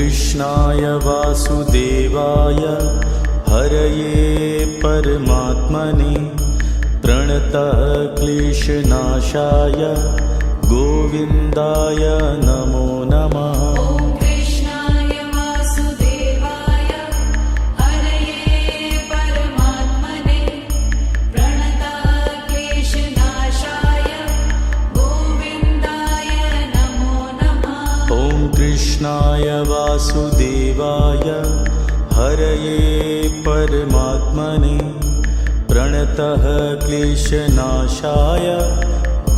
कृष्णाय वासुदेवाय हरये परमात्मने प्रणतः क्लेशनाशाय गोविन्दाय नमो नमः। कृष्णाय वासुदेवाय हरये परमात्मने प्रणतः क्लेशनाशाय गोविन्दाय नमो नमः। कृष्णाय वासुदेवाय हरये परमात्मने प्रणतः क्लेशनाशाय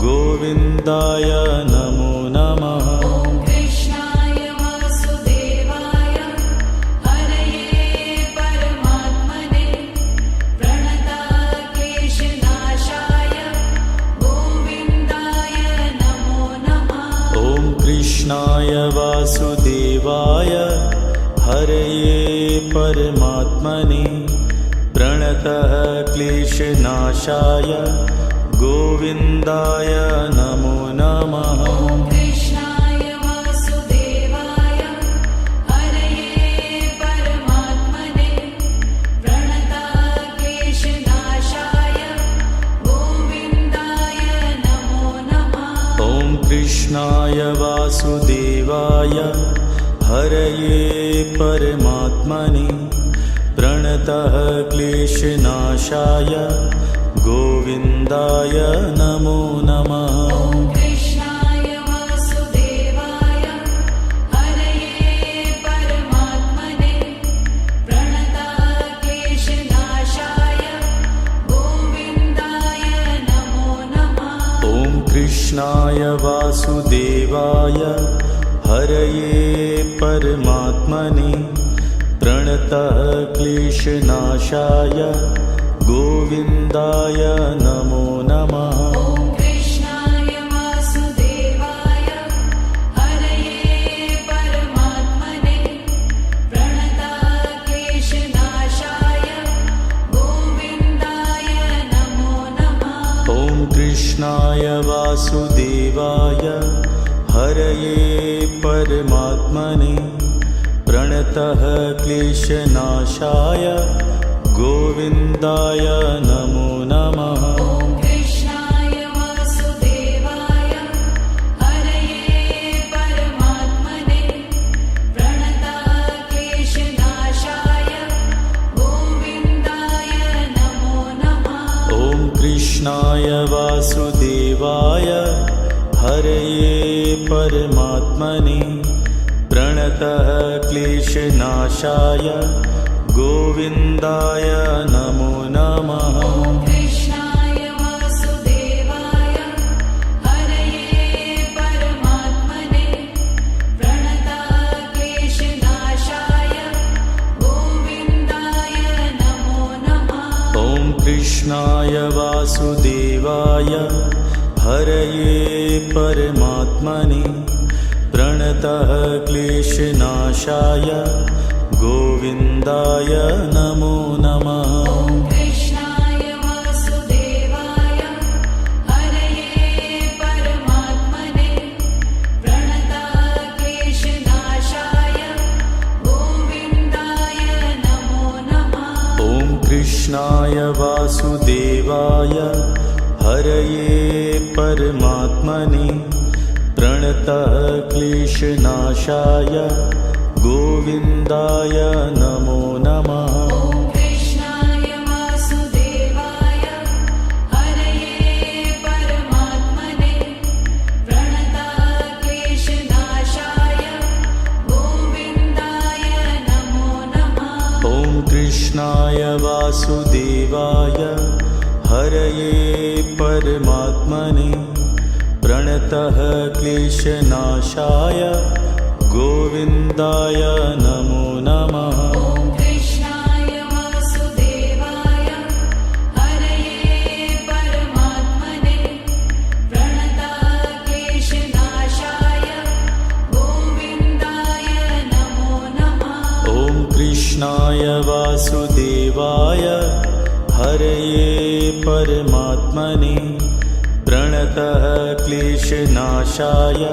गोविन्दाय नमो नमः। कृष्णाय वासुदेवाय हरये परमात्मने प्रणतः क्लेशनाशाय गोविन्दाय नमो नमः। कृष्णाय वासुदेवाय हरये परमात्मने प्रणतः क्लेशनाशाय गोविन्दाय नमो नमः। कृष्णाय वासुदेवाय हरये परमात्मने प्रणतः क्लेशनाशाय गोविन्दाय नमो नमः। कृष्णाय वासुदेवाय हरये परमात्मने प्रणतः क्लेशनाशाय गोविन्दाय नमो नमः। कृष्णाय वासुदेवाय हरये परमात्मने प्रणतः क्लेशनाशाय गोविन्दाय नमो नमः। कृष्णाय वासुदेवाय हरये परमात्मने प्रणतः क्लेशनाशाय गोविन्दाय नमो नमः। कृष्णाय वासुदेवाय हरये परमात्मने प्रणतः क्लेशनाशाय गोविन्दाय नमो नमः। कृष्णाय वासुदेवाय हरये परमात्मने प्रणतः क्लेशनाशाय गोविन्दाय नमो नमः। कृष्णाय वासुदेवाय हरये परमात्मने प्रणतः क्लेशनाशाय गोविन्दाय नमो नमः। कृष्णाय वासुदेवाय हरये परमात्मने प्रणतः क्लेशनाशाय गोविन्दाय नमो नमः। कृष्णाय वासुदेवाय हरये परमात्मने प्रणतः क्लेशनाशाय गोविन्दाय नमो नमः। कृष्णाय वासुदेवाय हरये परमात्मने प्रणतः क्लेशनाशाय गोविन्दाय नमो नमः। कृष्णाय वासुदेवाय हरये परमात्मने प्रणतः क्लेशनाशाय गोविन्दाय नमो नमः। कृष्णाय वासुदेवाय हरये परमात्मने प्रणतः क्लेशनाशाय गोविन्दाय नमो नमः। कृष्णाय वासुदेवाय हरये परमात्मने प्रणतः क्लेशनाशाय गोविन्दाय नमो नमः। कृष्णाय वासुदेवाय हरये परमात्मने प्रणतः क्लेशनाशाय गोविन्दाय नमो नमः। कृष्णाय वासुदेवाय हरये परमात्मने प्रणतः क्लेशनाशाय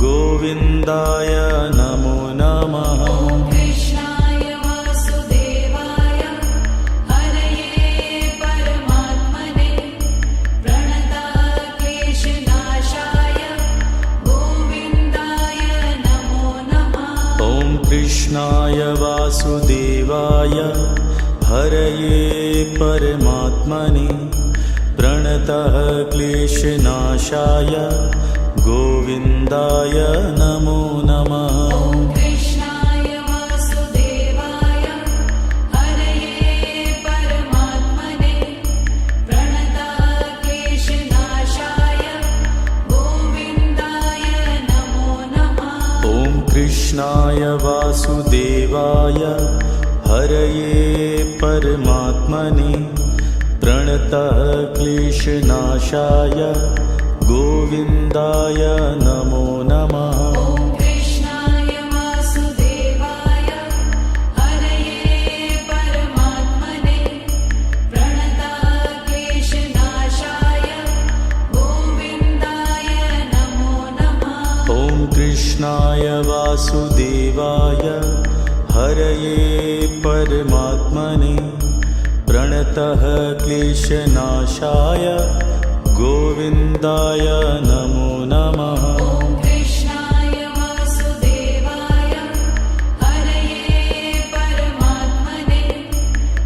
गोविन्दाय नमो नमः। नमः ॐ कृष्णाय वासुदेवाय हरये परमात्मने प्रणतक्लेशनाशाय गोविन्दाय नमो नमः ॐ कृष्णाय वासुदेवाय हरये परमात्मने प्रणतः क्लेशनाशाय गोविन्दाय नमो नमः ॐ कृष्णाय वासुदेवाय हरये परमात्मने प्रणतक्लेशनाशाय गोविन्दाय नमो नमः ॐ कृष्णाय वासुदेवाय हरये परमात्मने प्रणतः क्लेशनाशाय गोविन्दाय नमो नमः ॐ कृष्णाय वासुदेवाय हरये परमात्मने प्रणतक्लेशनाशाय गोविन्दाय नमो नमः ॐ कृष्णाय वासुदेवाय हरये परमात्मने प्रणतः क्लेशनाशाय गोविन्दाय नमो नमः ॐ कृष्णाय वासुदेवाय हरये परमात्मने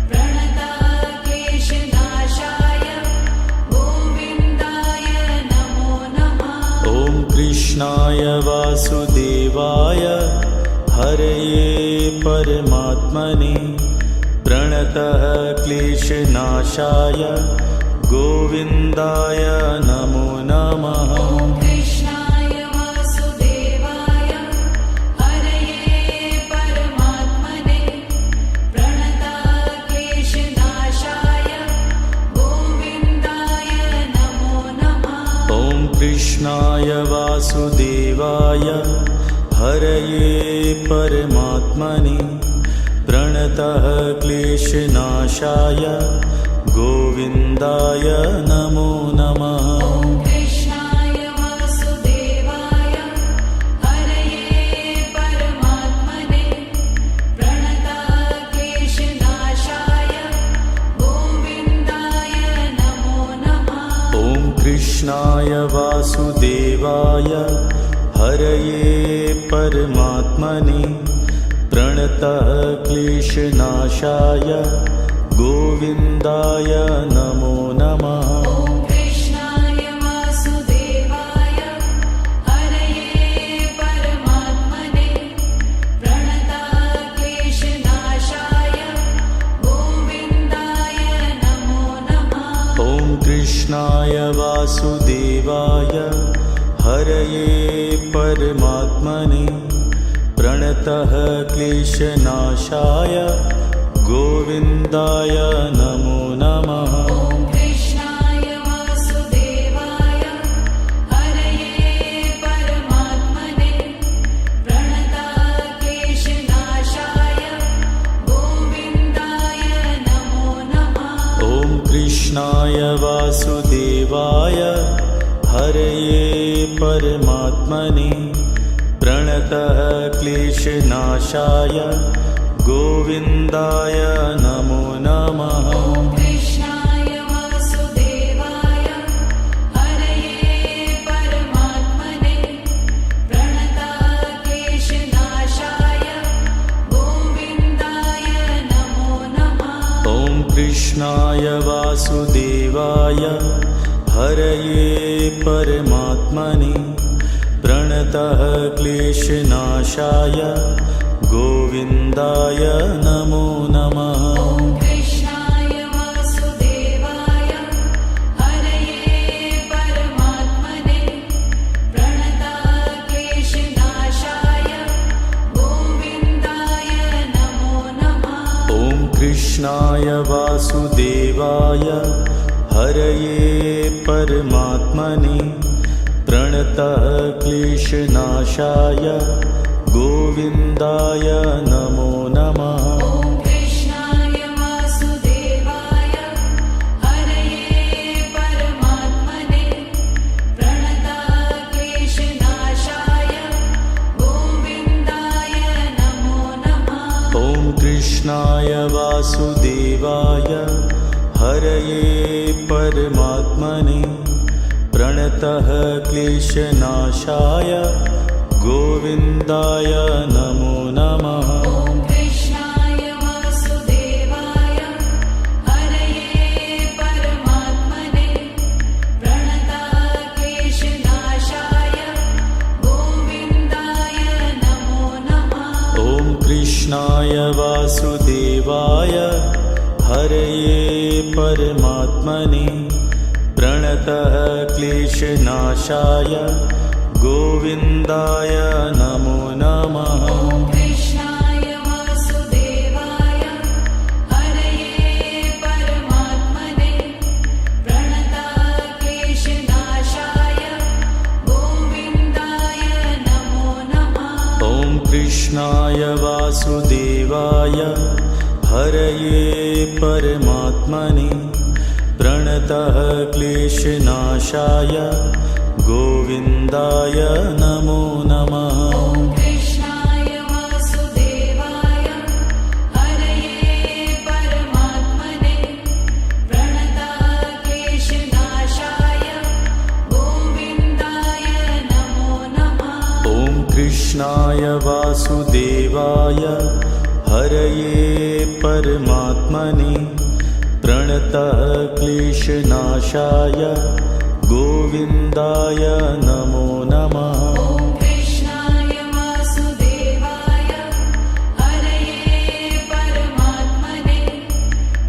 प्रणतक्लेशनाशाय गोविन्दाय नमो नमः ॐ कृष्णाय वासुदेवाय हरये परमात्मने प्रणतः क्लेशनाशाय गोविन्दाय नमो नमः ॐ कृष्णाय वासुदेवाय हरये परमात्मने प्रणतक्लेशनाशाय गोविन्दाय नमो नमः ॐ कृष्णाय वासुदेवाय हरये परमात्मने प्रणतः क्लेशनाशाय गोविन्दाय नमो नमः ॐ कृष्णाय वासुदेवाय हरये परमात्मने प्रणतक्लेशनाशाय गोविन्दाय नमो नमः ॐ कृष्णाय वासुदेवाय हरये परमात्मने प्रणतः क्लेशनाशाय गोविन्दाय नमो नमः ॐ कृष्णाय वासुदेवाय हरये परमात्मने प्रणतक्लेशनाशाय गोविन्दाय नमो नमः ॐ कृष्णाय वासुदेवाय हरये परमात्मने प्रणतः क्लेशनाशाय गोविन्दाय नमो नमः ॐ कृष्णाय वासुदेवाय हरये परमात्मने प्रणतक्लेशनाशाय गोविन्दाय नमो नमः ॐ कृष्णाय वासुदेवाय हरये परमात्मने प्रणतः क्लेशनाशाय गोविन्दाय नमो नमः ॐ कृष्णाय वासुदेवाय हरये परमात्मने प्रणतक्लेशनाशाय गोविन्दाय नमो नमः ॐ कृष्णाय वासुदेवाय हरये परमात्मने प्रणतः क्लेशनाशाय गोविन्दाय नमो नमः ॐ कृष्णाय वासुदेवाय हरये परमात्मने प्रणतक्लेशनाशाय गोविन्दाय नमो नमः ॐ कृष्णाय वासुदेवाय हरये परमात्मने प्रणतः क्लेशनाशाय गोविन्दाय नमो नमः ॐ कृष्णाय वासुदेवाय हरये परमात्मने प्रणतक्लेशनाशाय गोविन्दाय नमो कृष्णाय वासुदेवाय हरये परमात्मने प्रणतः क्लेशनाशाय गोविन्दाय नमो नमः। ॐ कृष्णाय वासुदेवाय हरये परमात्मने प्रणतः क्लेशनाशाय गोविन्दाय नमो नमः। ॐ कृष्णाय वासुदेवाय हरये परमात्मने प्रणतः क्लेशनाशाय गोविन्दाय नमो नमः। ॐ कृष्णाय वासुदेवाय हरये परमात्मने प्रणतः क्लेशनाशाय गोविन्दाय नमो नमः। ॐ कृष्णाय वासुदेवाय हरये परमात्मने प्रणतः क्लेशनाशाय गोविन्दाय नमो नमः। ॐ कृष्णाय वासुदेवाय हरये परमात्मने प्रणतः क्लेशनाशाय गोविन्दाय नमो नमः। ॐ कृष्णाय वासुदेवाय हरये परमात्मने प्रणतः क्लेशनाशाय गोविन्दाय नमो नमः। ॐ कृष्णाय वासुदेवाय हरये परमात्मने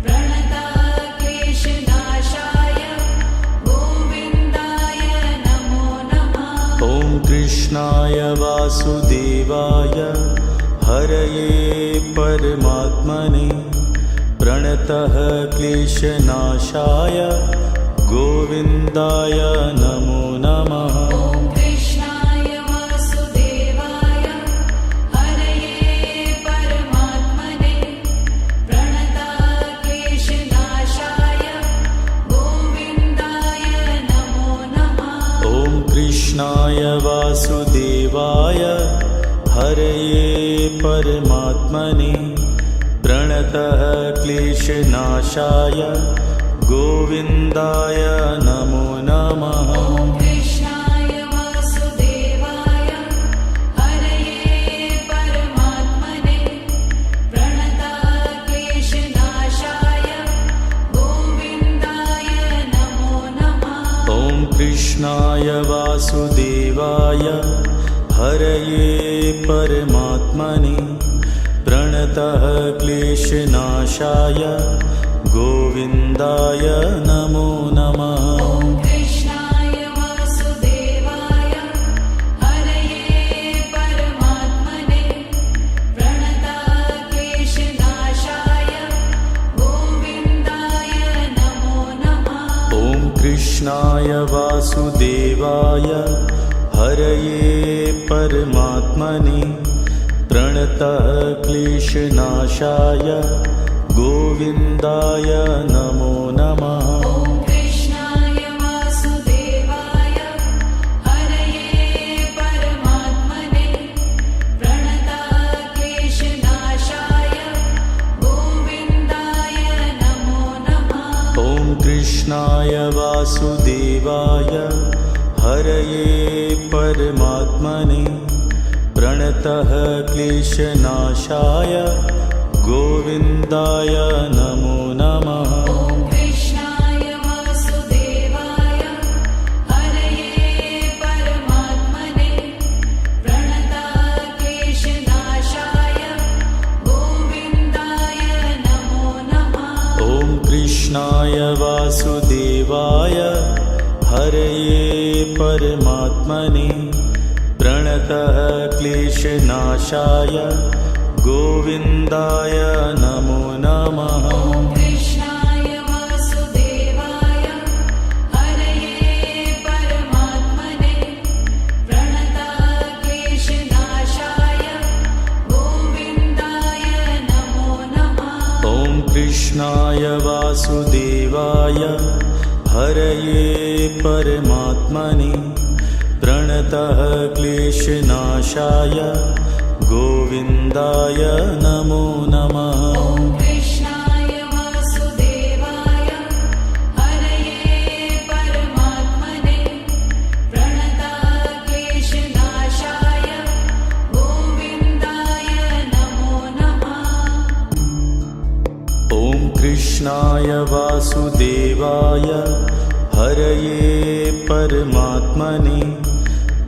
प्रणतः क्लेशनाशाय गोविन्दाय नमो नमः। ॐ कृष्णाय वासुदेवाय हरये परमात्मने प्रणतः क्लेशनाशाय गोविन्दाय नमो नमः। ॐ कृष्णाय वासुदेवाय हरये परमात्मने प्रणतः क्लेशनाशाय गोविन्दाय नमो नमः। ॐ कृष्णाय वासुदेवाय हरये परमात्मने प्रणतः क्लेशनाशाय गोविन्दाय नमो नमः। ॐ कृष्णाय वासुदेवाय हरये परमात्मने प्रणतः क्लेशनाशाय गोविन्दाय नमो नमः। ॐ कृष्णाय वासुदेवाय हरये परमात्मने प्रणतः क्लेशनाशाय गोविन्दाय नमो नमः। ॐ कृष्णाय वासुदेवाय हरये परमात्मने प्रणतः क्लेशनाशाय गोविन्दाय नमो नमः। ॐ कृष्णाय वासुदेवाय हरये परमात्मने प्रणतः क्लेशनाशाय गोविन्दाय नमो नमः। ॐ कृष्णाय वासुदेवाय हरये परमात्मने प्रणतः क्लेशनाशाय गोविन्दाय नमो नमः। ॐ कृष्णाय वासुदेवाय हरये परमात्मने प्रणतः क्लेशनाशाय गोविन्दाय नमो नमः। ॐ कृष्णाय वासुदेवाय हरये परमात्मने प्रणतः क्लेशनाशाय गोविन्दाय नमो नमः। ॐ कृष्णाय वासुदेवाय हरये परमात्मने प्रणतः क्लेशनाशाय गोविन्दाय नमो नमः। ॐ कृष्णाय वासुदेवाय हरये परमात्मने प्रणतः क्लेशनाशाय गोविन्दाय नमो नमः। ॐ कृष्णाय वासुदेवाय हरये परमात्मने प्रणतः क्लेशनाशाय गोविन्दाय नमो नमः। ॐ कृष्णाय वासुदेवाय हरये परमात्मने प्रणतक्लेशनाशाय गोविन्दाय नमो नमः। ॐ कृष्णाय वासुदेवाय हरये परमात्मने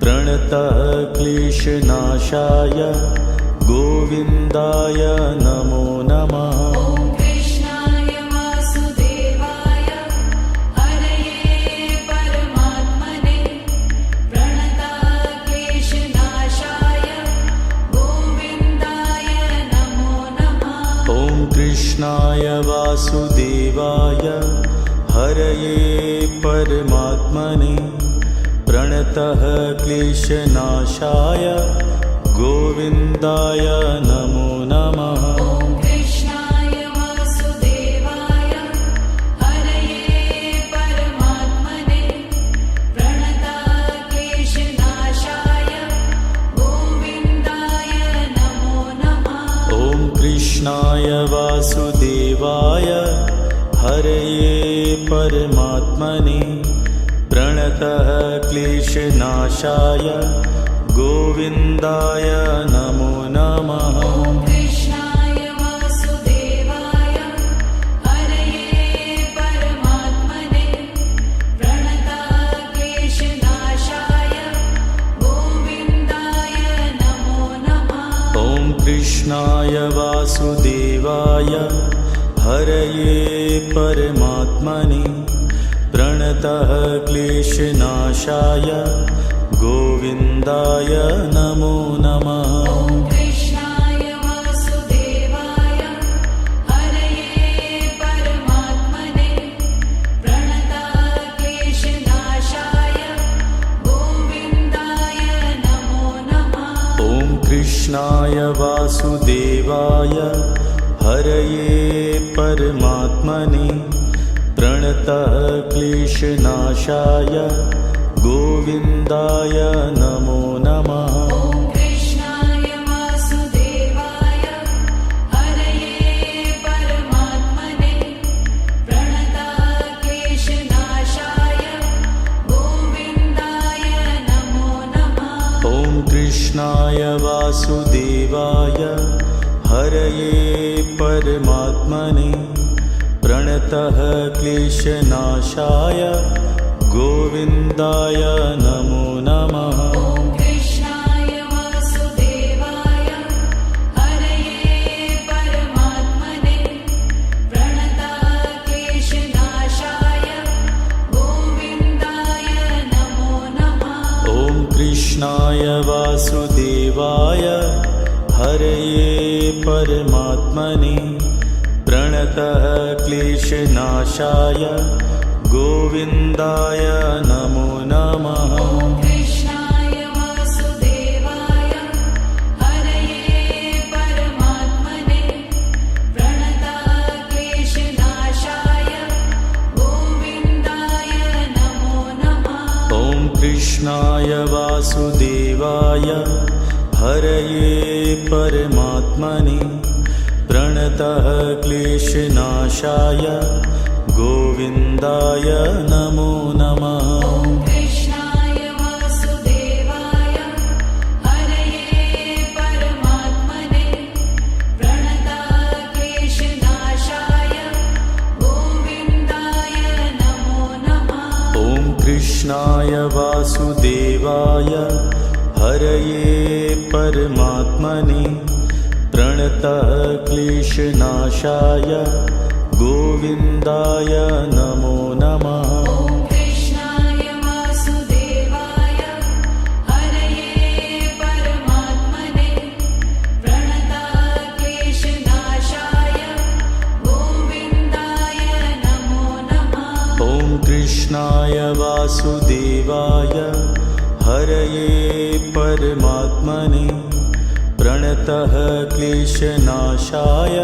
प्रणतक्लेशनाशाय गोविन्दाय नमो नमः। ॐ कृष्णाय वासुदेवाय हरये परमात्मने प्रणतक्लेशनाशाय गोविन्दाय नमो नमः। ॐ कृष्णाय वासुदेवाय हरये परमात्मने प्रणतः क्लेशनाशाय गोविन्दाय नमो नमः। ॐ कृष्णाय वासुदेवाय हरये परमात्मने प्रणतक्लेशनाशाय गोविन्दाय नमो नमः। ॐ कृष्णाय वासुदेवाय हरये परमात्मने प्रणतः क्लेशनाशाय गोविन्दाय नमो नमः। ॐ कृष्णाय वासुदेवाय हरये परमात्मने प्रणतक्लेशनाशाय गोविन्दाय नमो नमः। ॐ कृष्णाय वासुदेवाय हरये परमात्मने प्रणतः क्लेशनाशाय गोविन्दाय नमो नमः। ॐ कृष्णाय वासुदेवाय हरये परमात्मने प्रणतक्लेशनाशाय गोविन्दाय नमो नमः। ॐ कृष्णाय वासुदेवाय हरये परमात्मने प्रणतः क्लेशनाशाय गोविन्दाय नमो नमः। ॐ कृष्णाय वासुदेवाय हरये परमात्मने प्रणतक्लेशनाशाय गोविन्दाय नमो नमः। ॐ कृष्णाय वासुदेवाय हरये परमात्मने प्रणतः क्लेशनाशाय गोविन्दाय नमो नमः। ॐ कृष्णाय वासुदेवाय हरये परमात्मने प्रणतक्लेशनाशाय गोविन्दाय नमो नमः। ॐ कृष्णाय वासुदेवाय हरये परमात्मने प्रणतः क्लेशनाशाय गोविन्दाय नमो नमः। ॐ कृष्णाय वासुदेवाय हरये परमात्मने प्रणतक्लेशनाशाय गोविन्दाय नमो नमः। ॐ कृष्णाय वासुदेवाय हरये परमात्मने प्रणतः क्लेशनाशाय गोविन्दाय नमो नमः। ॐ कृष्णाय वासुदेवाय हरये परमात्मने प्रणतक्लेशनाशाय गोविन्दाय नमो नमः। ॐ कृष्णाय वासुदेवाय हरये परमात्मने प्रणतः क्लेशनाशाय गोविन्दाय नमो नमः। ॐ कृष्णाय वासुदेवाय हरये परमात्मने प्रणतक्लेशनाशाय गोविन्दाय नमो नमः। ॐ कृष्णाय वासुदेवाय हरये परमात्मने प्रणतः क्लेशनाशाय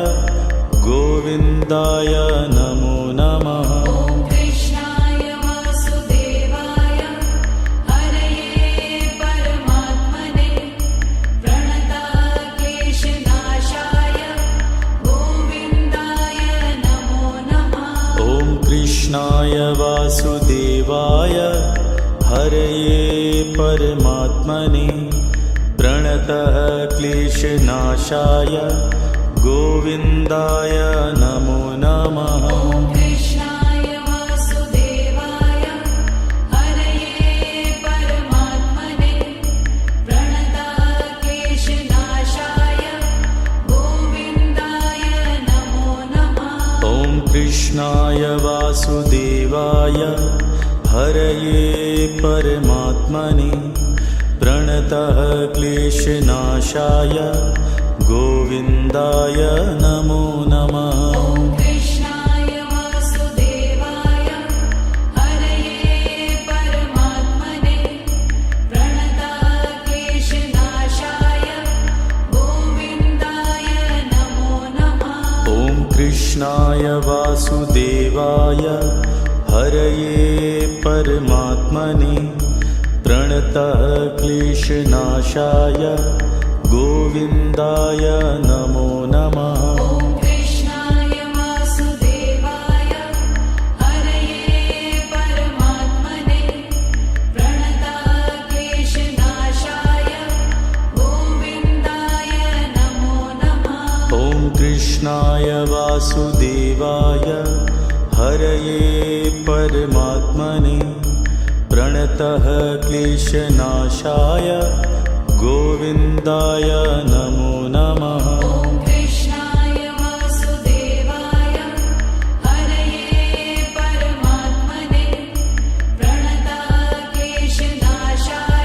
गोविन्दाय नमो नमः। ॐ कृष्णाय वासुदेवाय हरये परमात्मने प्रणतक्लेशनाशाय वासुदेवाय हरये परमात्मने प्रणतः क्लेशनाशाय गोविन्दाय नमो नमः। ॐ कृष्णाय वासुदेवाय हरये परमात्मने प्रणतः क्लेशनाशाय गोविन्दाय नमो नमः। ॐ कृष्णाय वासुदेवाय हरये परमात्मने प्रणतः क्लेशनाशाय गोविन्दाय नमो नमः। ॐ कृष्णाय वासुदेवाय हरये परमात्मने प्रणतः क्लेशनाशाय गोविन्दाय नमो नमः। ॐ कृष्णाय वासुदेवाय हरये परमात्मने प्रणतः क्लेशनाशाय गोविन्दाय नमो नमः। ॐ कृष्णाय वासुदेवाय हरये परमात्मने प्रणतः क्लेशनाशाय गोविन्दाय नमो नमः। ॐ कृष्णाय वासुदेवाय हरये परमात्मने प्रणतः क्लेशनाशाय गोविन्दाय नमो नमः। ॐ कृष्णाय वासुदेवाय हरये परमात्मने प्रणतः क्लेशनाशाय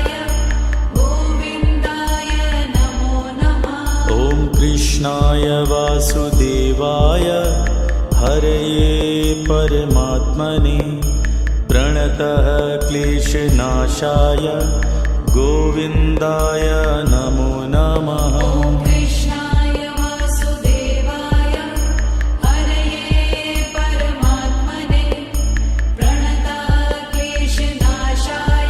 गोविन्दाय नमो नमः। ॐ कृष्णाय वासुदेवाय हरये परमात्मने प्रणतः क्लेशनाशाय गोविन्दाय नमो नमः। ॐ कृष्णाय वासुदेवाय हरये परमात्मने प्रणतः क्लेशनाशाय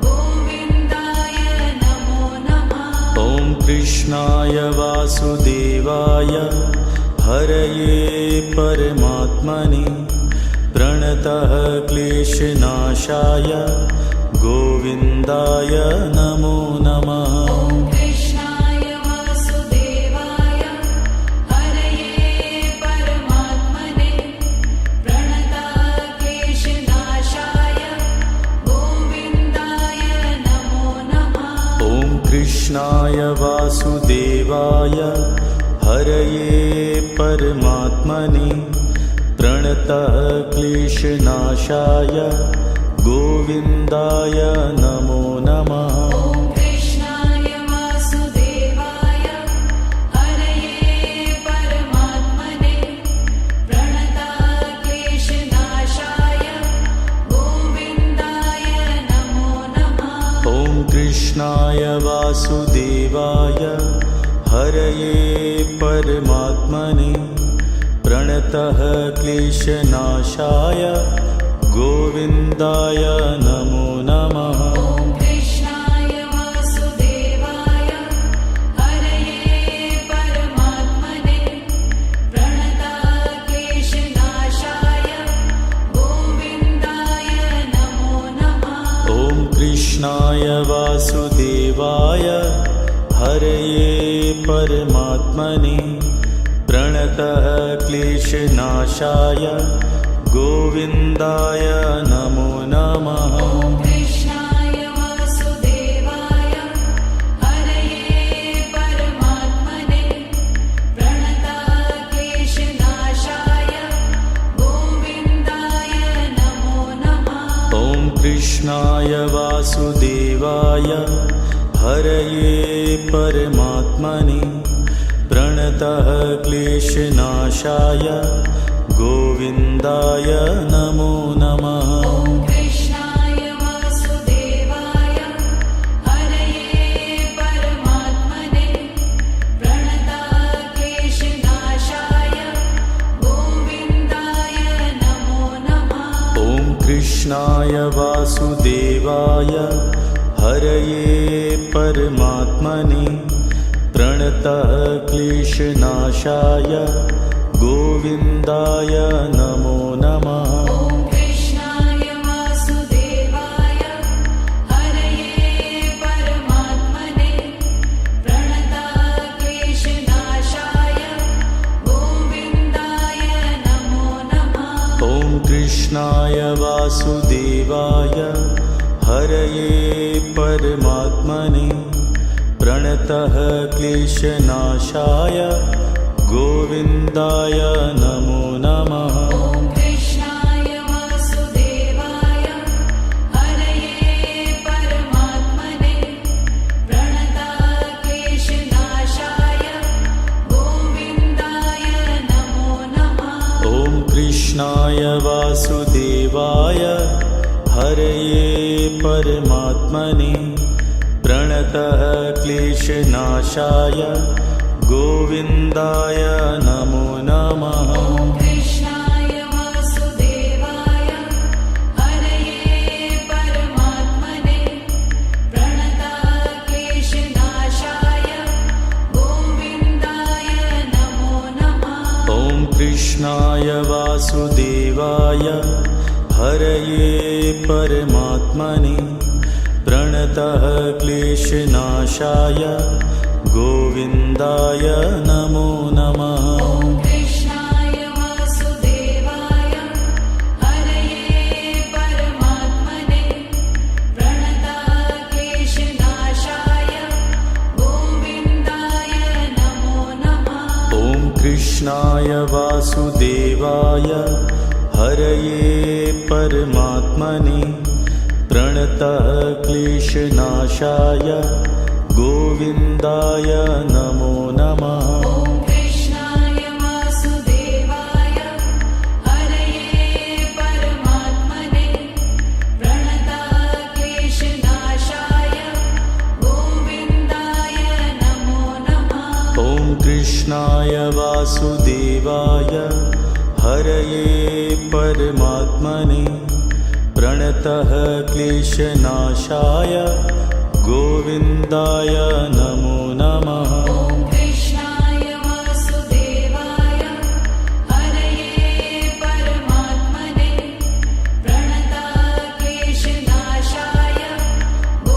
गोविन्दाय नमो नमः। ॐ कृष्णाय वासुदेवाय हरये परमात्मने प्रणतः क्लेशनाशाय गोविन्दाय नमो नमः। ॐ कृष्णाय वासुदेवाय हरये परमात्मने प्रणतः क्लेशनाशाय गोविन्दाय नमो नमः। ॐ कृष्णाय वासुदेवाय हरये परमात्मने प्रणतः क्लेशनाशाय गोविन्दाय नमो नमः। ॐ कृष्णाय वासुदेवाय हरये परमात्मने प्रणतः क्लेशनाशाय गोविन्दाय नमो नमः। ॐ कृष्णाय वासुदेवाय हरये परमात्मने प्रणतः क्लेशनाशाय गोविन्दाय नमो नमः। ॐ कृष्णाय वासुदेवाय हरये परमात्मने प्रणतः क्लेशनाशाय गोविन्दाय नमो नमः। ॐ कृष्णाय वासुदेवाय हरये परमात्मने प्रणतः क्लेशनाशाय गोविन्दाय नमो नमः। ॐ कृष्णाय वासुदेवाय हरये परमात्मने प्रणतः क्लेशनाशाय गोविन्दाय नमो नमः। ॐ कृष्णाय वासुदेवाय हरये परमात्मने प्रणतः क्लेशनाशाय गोविन्दाय नमो नमः। ॐ कृष्णाय वासुदेवाय हरये परमात्मने प्रणतः क्लेशनाशाय गोविन्दाय नमो नमः। ॐ कृष्णाय वासुदेवाय हरये परमात्मने प्रणतः क्लेशनाशाय गोविन्दाय नमो नमः। ॐ कृष्णाय वासुदेवाय हरये परमात्मने प्रणतः क्लेशनाशाय गोविन्दाय नमो नमः। ॐ कृष्णाय वासुदेवाय हरये परमात्मने प्रणताः क्लेशनाशाय गोविन्दाय नमो नमः। ॐ कृष्णाय वासुदेवाय हरये परमात्मने प्रणतः क्लेशनाशाय गोविन्दाय नमो नमः। ॐ कृष्णाय वासुदेवाय हरये परमात्मने प्रणताः क्लेशनाशाय गोविन्दाय नमो नमः। ॐ कृष्णाय वासुदेवाय हरये परमात्मने प्रणतः क्लेशनाशाय गोविन्दाय नमो नमः। ॐ कृष्णाय वासुदेवाय हरये परमात्मने प्रणताः क्लेशनाशाय गोविन्दाय नमो नमः। ॐ कृष्णाय वासुदेवाय हरये परमात्मने प्रणतः क्लेशनाशाय गोविन्दाय नमो नमः। ॐ कृष्णाय वासुदेवाय हरये परमात्मने प्रणताः क्लेशनाशाय गोविन्दाय नमो नमः। ॐ कृष्णाय वासुदेवाय हरये परमात्मने प्रणतः क्लेशनाशाय गोविन्दाय नमो नमः। ॐ कृष्णाय वासुदेवाय हरये परमात्मने प्रणताः क्लेशनाशाय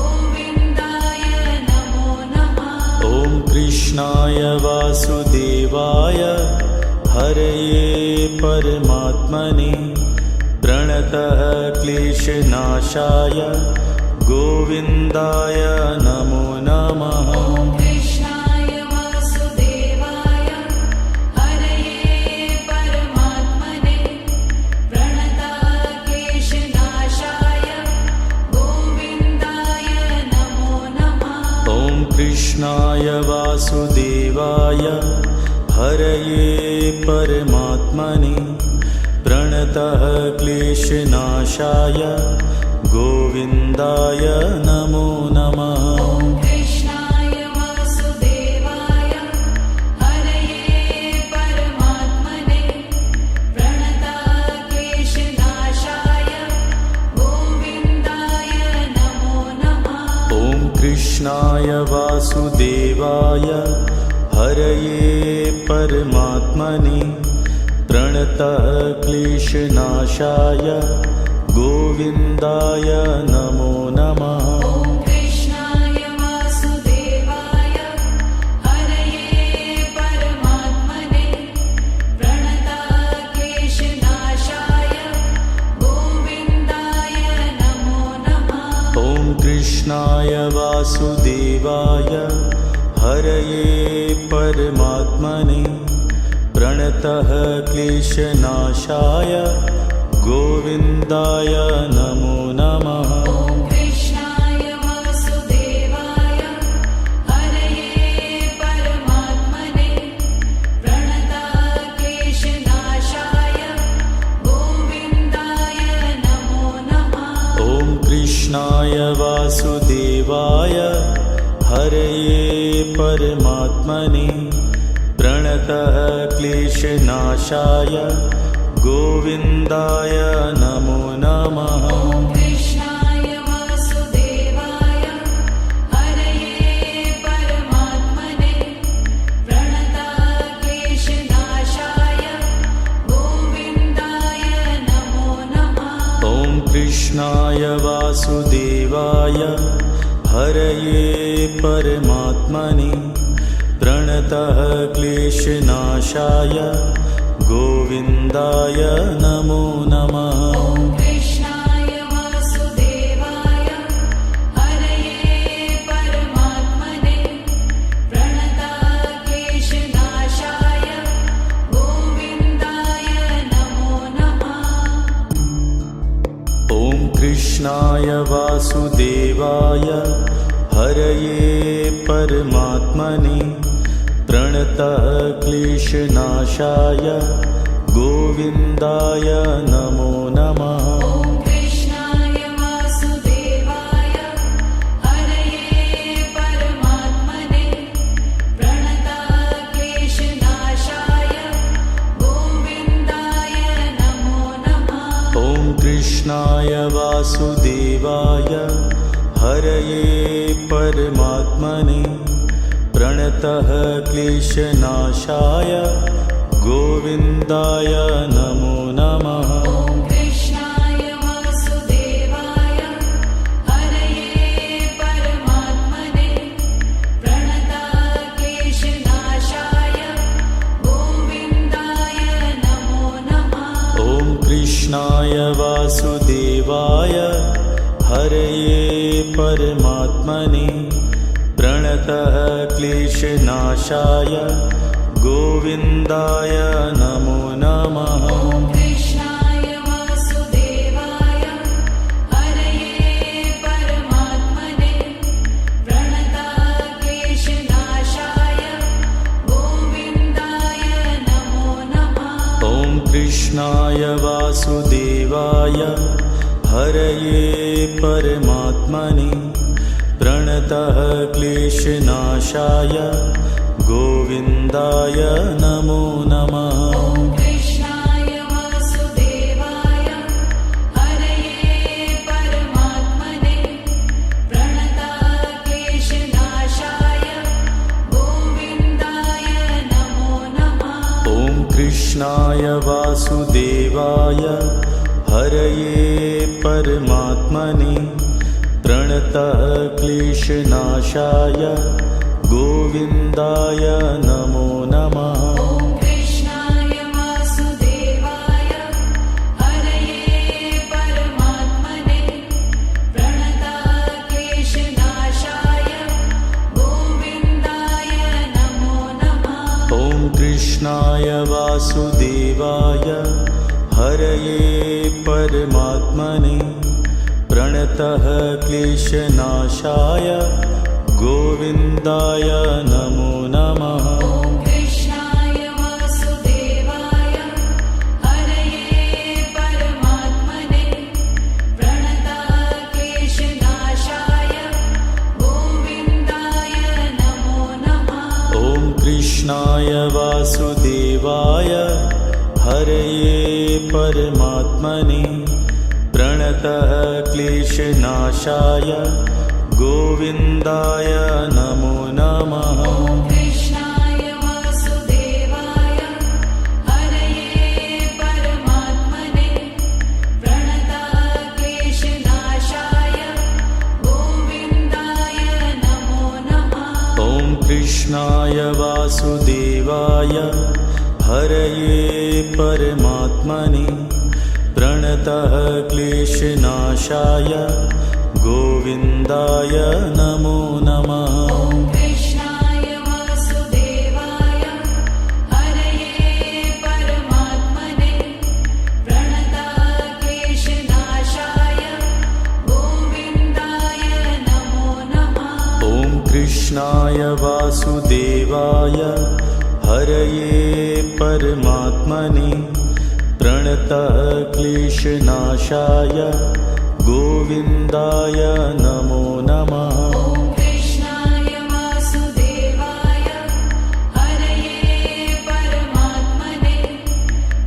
गोविन्दाय नमो नमः। ॐ कृष्णाय वासुदेवाय हरये परमात्मने प्रणतः क्लेशनाशाय गोविन्दाय नमो नमः। ॐ कृष्णाय वासुदेवाय हरये परमात्मने प्रणताः क्लेशनाशाय गोविन्दाय नमो नमः। ॐ कृष्णाय वासुदेवाय हरये परमात्मने प्रणतः क्लेशनाशाय गोविन्दाय नमो नमः। ॐ कृष्णाय वासुदेवाय हरये परमात्मने प्रणताः क्लेशनाशाय गोविन्दाय नमो नमः। ॐ कृष्णाय वासुदेवाय हरये परमात्मने प्रणतः क्लेशनाशाय गोविन्दाय नमो नमः। ॐ कृष्णाय वासुदेवाय हरये परमात्मने प्रणताः क्लेशनाशाय गोविन्दाय नमो नमः। ॐ कृष्णाय वासुदेवाय हरये परमात्मने प्रणतः क्लेशनाशाय गोविन्दाय नमो नमः। ॐ कृष्णाय वासुदेवाय हरये परमात्मने प्रणताः क्लेशनाशाय गोविन्दाय नमो नमः। ॐ कृष्णाय वासुदेवाय हरये परमात्मने प्रणतः क्लेशनाशाय गोविन्दाय नमो नमः। ॐ कृष्णाय वासुदेवाय हरये परमात्मने प्रणताः क्लेशनाशाय गोविन्दाय नमो नमः। ॐ कृष्णाय वासुदेवाय हरये परमात्मने प्रणतः क्लेशनाशाय गोविन्दाय नमो नमः। ॐ कृष्णाय वासुदेवाय हरये परमात्मने प्रणतक्लेशनाशाय गोविन्दाय नमो नमः। ॐ कृष्णाय वासुदेवाय हरये परमात्मने प्रणतक्लेशनाशाय गोविन्दाय नमो नमः। ॐ कृष्णाय वासुदेवाय हरये परमात्मने प्रणतक्लेशनाशाय गोविन्दाय नमो नमः। ॐ कृष्णाय वासुदेवाय हरये परमात्मने प्रणतः क्लेशनाशाय गोविन्दाय नमो नमः। ॐ कृष्णाय वासुदेवाय हरये परमात्मने प्रणतक्लेशनाशाय गोविन्दाय नमो नमः। ॐ कृष्णाय वासुदेवाय हरये परमात्मने प्रणतः क्लेशनाशाय गोविन्दाय नमो नमः। ॐ कृष्णाय वासुदेवाय हरये परमात्मने प्रणतक्लेशनाशाय गोविन्दाय नमो नमः। ॐ कृष्णाय वासुदेवाय हरये परमात्मने प्रणतः क्लेशनाशाय गोविन्दाय नमो नमः। ॐ कृष्णाय वासुदेवाय हरये परमात्मने प्रणतक्लेशनाशाय गोविन्दाय नमो नमः। ॐ कृष्णाय वासुदेवाय हरये परमात्मने प्रणतः क्लेशनाशाय गोविन्दाय नमो नमः। ॐ कृष्णाय वासुदेवाय हरये परमात्मने प्रणतक्लेशनाशाय गोविन्दाय नमो नमः। ॐ कृष्णाय वासुदेवाय हरये परमात्मने प्रणतः क्लेशनाशाय गोविन्दाय नमो नमः। ॐ कृष्णाय वासुदेवाय हरये परमात्मने प्रणतक्लेशनाशाय गोविन्दाय नमो नमः। ॐ कृष्णाय वासुदेवाय हरये परमात्मने प्रणतः क्लेशनाशाय गोविन्दाय नमो नमः। ॐ कृष्णाय वासुदेवाय हरये परमात्मने प्रणतक्लेशनाशाय गोविन्दाय नमो नमः। ॐ कृष्णाय वासुदेवाय हरये परमात्मने प्रणतः क्लेशनाशाय गोविन्दाय नमो नमः। ॐ कृष्णाय वासुदेवाय हरये परमात्मने प्रणतक्लेशनाशाय गोविन्दाय नमो नमः। ॐ कृष्णाय वासुदेवाय हरये परमात्मने प्रणतः क्लेशनाशाय गोविन्दाय नमो नमः। ॐ कृष्णाय वासुदेवाय हरये परमात्मने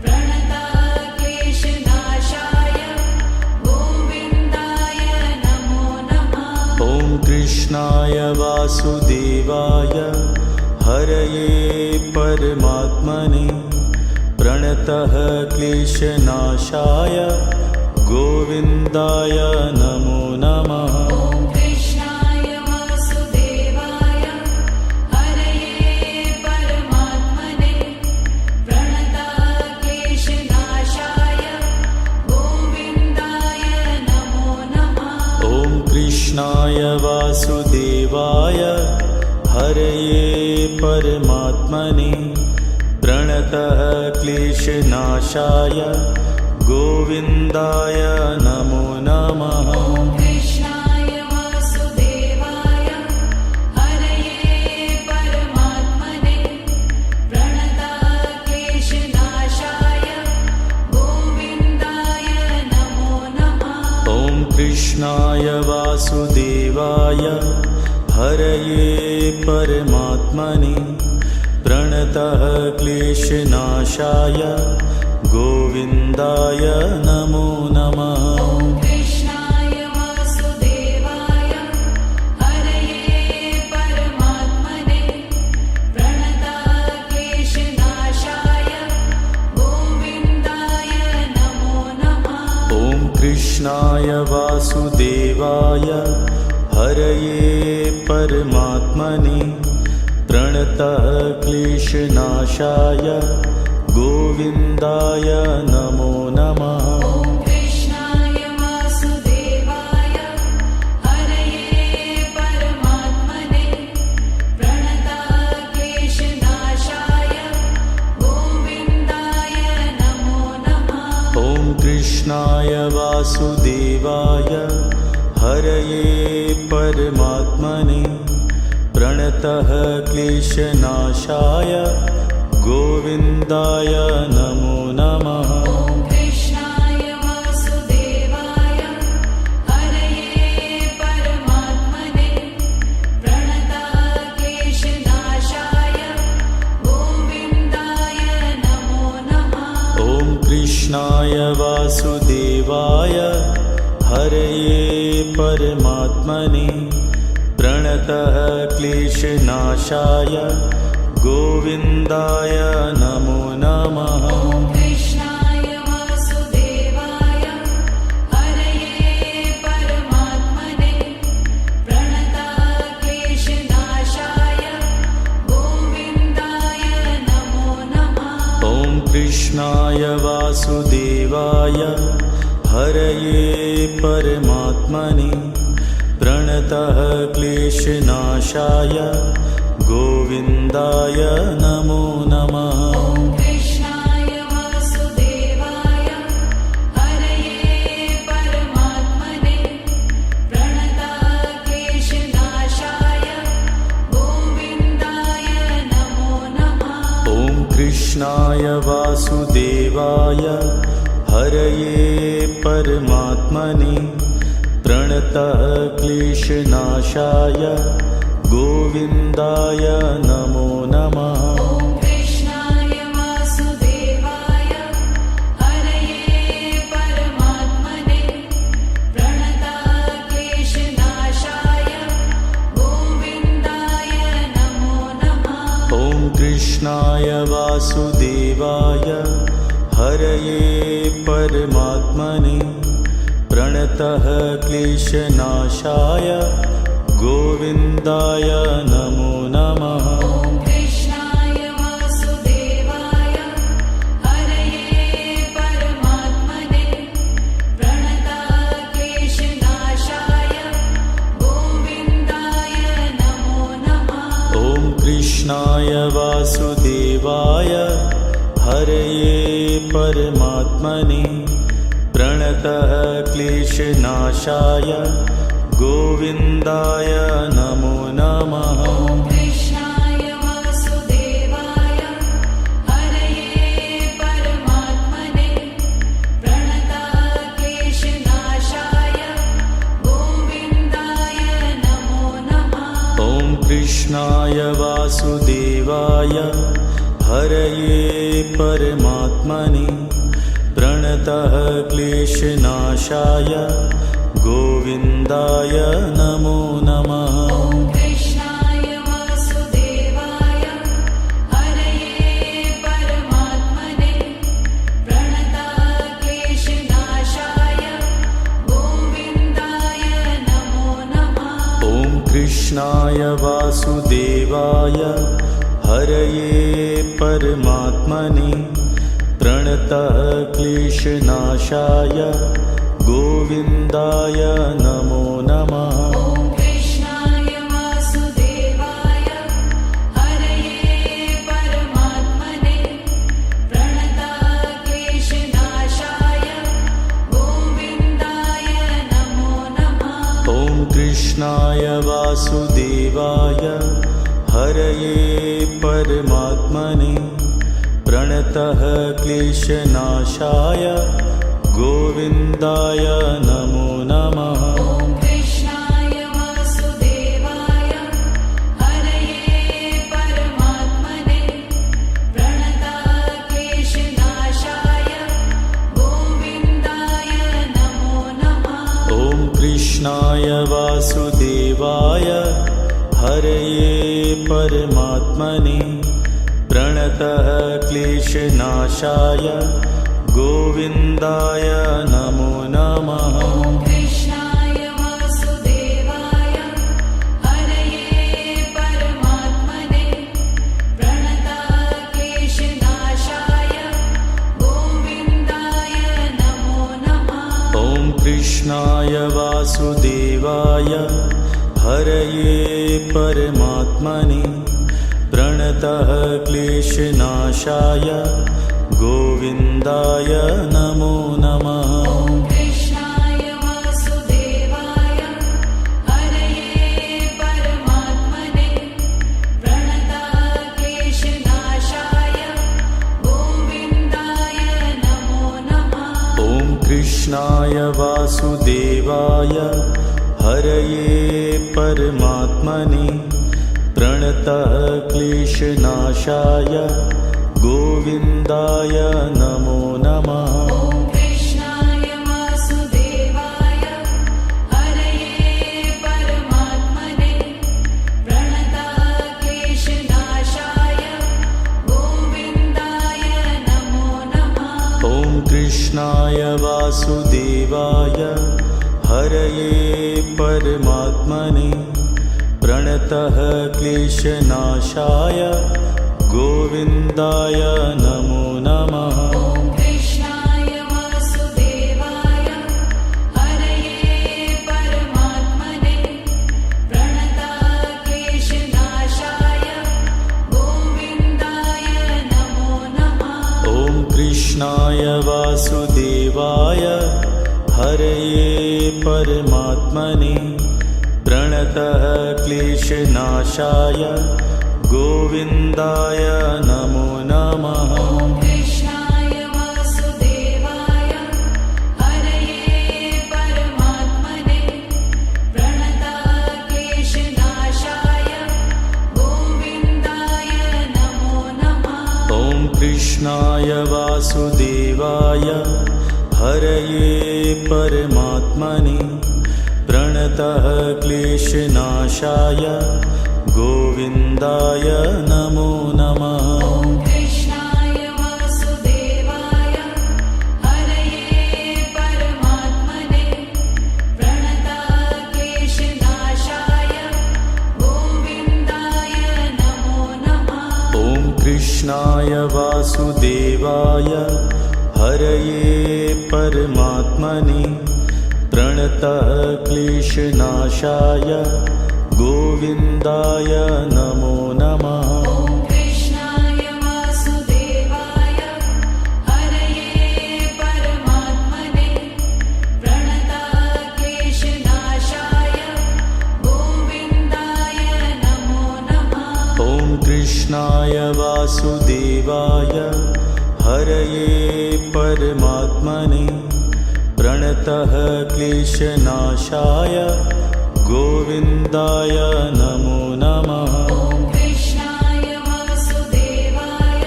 प्रणतक्लेशनाशाय गोविन्दाय नमो नमः। ॐ कृष्णाय वासुदेवाय हरये परमात्मने प्रणतः क्लेशनाशाय गोविन्दाय नमो नमः। ॐ कृष्णाय वासुदेवाय हरये परमात्मने प्रणतक्लेशनाशाय हरये परमात्मने प्रणतः क्लेशनाशाय गोविन्दाय नमो नमः। ॐ कृष्णाय वासुदेवाय हरये परमात्मने प्रणतः क्लेशनाशाय गोविन्दाय नमो नमः। ॐ कृष्णाय वासुदेवाय हरये परमात्मने प्रणतः क्लेशनाशाय गोविन्दाय नमो नमः। ॐ कृष्णाय वासुदेवाय हरये परमात्मने प्रणतः क्लेशनाशाय गोविन्दाय नमो नमः। ॐ कृष्णाय वासुदेवाय हरये परमात्मने प्रणतः क्लेशनाशाय गोविन्दाय नमो नमः। ॐ कृष्णाय वासुदेवाय हरये परमात्मने प्रणतः क्लेशनाशाय गोविन्दाय नमो नमः। ॐ कृष्णाय वासुदेवाय हरये परमात्मने प्रणतः क्लेशनाशाय गोविन्दाय नमो नमः। ॐ कृष्णाय वासुदेवाय हरये परमात्मने प्रणतः क्लेशनाशाय गोविन्दाय नमो नमः। ॐ कृष्णाय वासुदेवाय हरये परमात्मने प्रणतः क्लेशनाशाय गोविन्दाय नमो नमः। ॐ कृष्णाय वासुदेवाय हरये परमात्मने प्रणतः क्लेशनाशाय गोविन्दाय नमो नमः। ॐ कृष्णाय वासुदेवाय हरये परमात्मने प्रणतः क्लेशनाशाय गोविन्दाय नमो नमः। ॐ कृष्णाय वासुदेवाय हरये परमात्मने प्रणतः क्लेशनाशाय गोविन्दाय नमो नमः। ॐ कृष्णाय वासुदेवाय हरये परमात्मने प्रणतः क्लेशनाशाय गोविन्दाय नमो नमः। ॐ कृष्णाय वासुदेवाय हरये परमात्मने प्रणतः क्लेशनाशाय गोविन्दाय नमो नमः। ॐ कृष्णाय वासुदेवाय हरये परमात्मने प्रणतः क्लेशनाशाय गोविन्दाय नमो नमः। ॐ कृष्णाय वासुदेवाय हरये परमात्मने प्रणतः क्लेशनाशाय गोविन्दाय नमो नमः। ॐ कृष्णाय वासुदेवाय हरये परमात्मने प्रणतः क्लेशनाशाय गोविन्दाय नमो नमः। ॐ कृष्णाय वासुदेवाय हरये परमात्मने प्रणतः क्लेशनाशाय गोविन्दाय नमो नमः। ॐ कृष्णाय वासुदेवाय हरये परमात्मने प्रणतः क्लेशनाशाय गोविन्दाय नमो नमः। ॐ कृष्णाय वासुदेवाय हरये परमात्मने प्रणतः क्लेशनाशाय गोविन्दाय नमो नमः। ॐ कृष्णाय वासुदेवाय हरये परमात्मने प्रणतः क्लेशनाशाय गोविन्दाय नमो नमः। ॐ कृष्णाय वासुदेवाय कृष्णाय वासुदेवाय हरये परमात्मने प्रणतः क्लेशनाशाय गोविन्दाय नमो नमः। ॐ कृष्णाय वासुदेवाय हरये परमात्मने प्रणतः क्लेशनाशाय गोविन्दाय नमो नमः। ॐ कृष्णाय वासुदेवाय हरये परमात्मने प्रणतः क्लेशनाशाय गोविन्दाय नमो नमः। ॐ कृष्णाय वासुदेवाय हरये परमात्मने प्रणतः क्लेशनाशाय गोविन्दाय नमो नमः। ॐ कृष्णाय वासुदेवाय हरये परमात्मने प्रणतः क्लेशनाशाय गोविन्दाय नमो नमः। ॐ कृष्णाय वासुदेवाय हरये परमात्मने प्रणतः क्लेशनाशाय गोविन्दाय नमो नमः। ॐ कृष्णाय वासुदेवाय हरये परमात्मने प्रणतः क्लेशनाशाय गोविन्दाय नमो नमः। ॐ कृष्णाय वासुदेवाय हरये परमात्मने प्रणतः क्लेशनाशाय गोविन्दाय नमो नमः। ॐ कृष्णाय वासुदेवाय हरये परमात्मने प्रणतः क्लेशनाशाय गोविन्दाय नमो नमः। ॐ कृष्णाय वासुदेवाय हरये परमात्मने प्रणतः क्लेशनाशाय गोविन्दाय नमो नमः। ॐ कृष्णाय वासुदेवाय हरये परमात्मने प्रणतः क्लेशनाशाय गोविन्दाय नमो नमः। ॐ कृष्णाय वासुदेवाय हरये परमात्मने प्रणतः क्लेशनाशाय गोविन्दाय नमो नमः। ॐ कृष्णाय वासुदेवाय हरये परमात्मने प्रणतः क्लेशनाशाय गोविन्दाय नमो नमः। ॐ कृष्णाय वासुदेवाय हरये परमात्मने प्रणतः क्लेशनाशाय गोविन्दाय नमो नमः। ॐ कृष्णाय वासुदेवाय हरये परमात्मने प्रणतः क्लेशनाशाय गोविन्दाय नमो नमः। ॐ कृष्णाय वासुदेवाय हरये परमात्मने प्रणतः क्लेशनाशाय गोविन्दाय नमो नमः। ॐ कृष्णाय वासुदेवाय हरये परमात्मने प्रणतः क्लेशनाशाय गोविन्दाय नमो नमः। ॐ कृष्णाय वासुदेवाय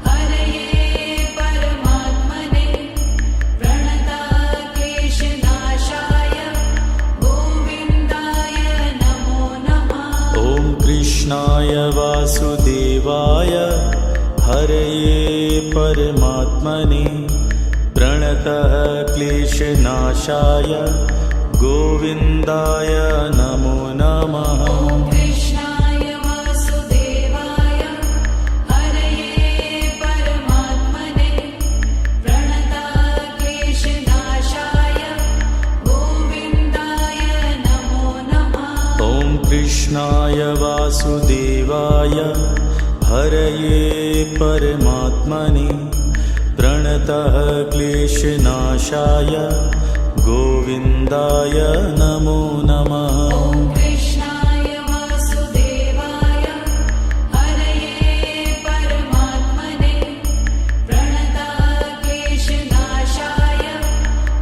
हरये परमात्मने प्रणतः क्लेशनाशाय गोविन्दाय नमो नमः। ॐ कृष्णाय वासुदेवाय हरये परमात्मने प्रणतः क्लेशनाशाय गोविन्दाय नमो नमः। ॐ कृष्णाय वासुदेवाय हरये परमात्मने प्रणतः क्लेशनाशाय गोविन्दाय नमो नमः। ॐ कृष्णाय वासुदेवाय हरये परमात्मने प्रणतः क्लेशनाशाय गोविन्दाय नमो नमः। ॐ कृष्णाय वासुदेवाय हरये परमात्मने प्रणतक्लेशनाशाय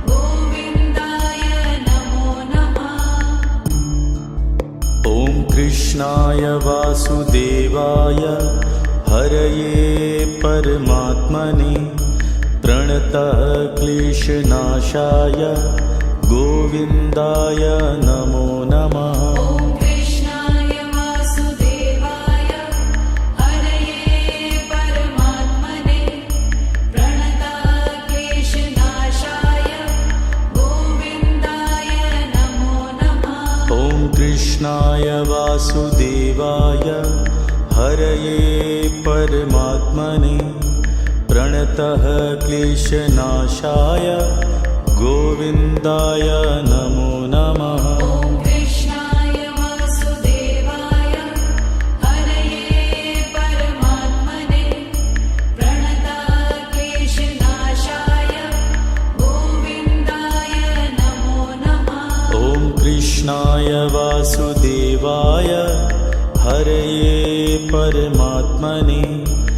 गोविन्दाय नमो नमः। ॐ कृष्णाय वासुदेवाय हरये परमात्मने प्रणतः क्लेशनाशाय गोविन्दाय नमो नमः। ॐ कृष्णाय वासुदेवाय हरये परमात्मने प्रणतक्लेशनाशाय गोविन्दाय नमो नमः। ॐ कृष्णाय वासुदेवाय हरये परमात्मने प्रणतः क्लेशनाशाय गोविन्दाय नमो नमः। ॐ कृष्णाय वासुदेवाय हरये परमात्मने प्रणतक्लेशनाशाय गोविन्दाय नमो नमः। ॐ कृष्णाय वासुदेवाय हरये परमात्मने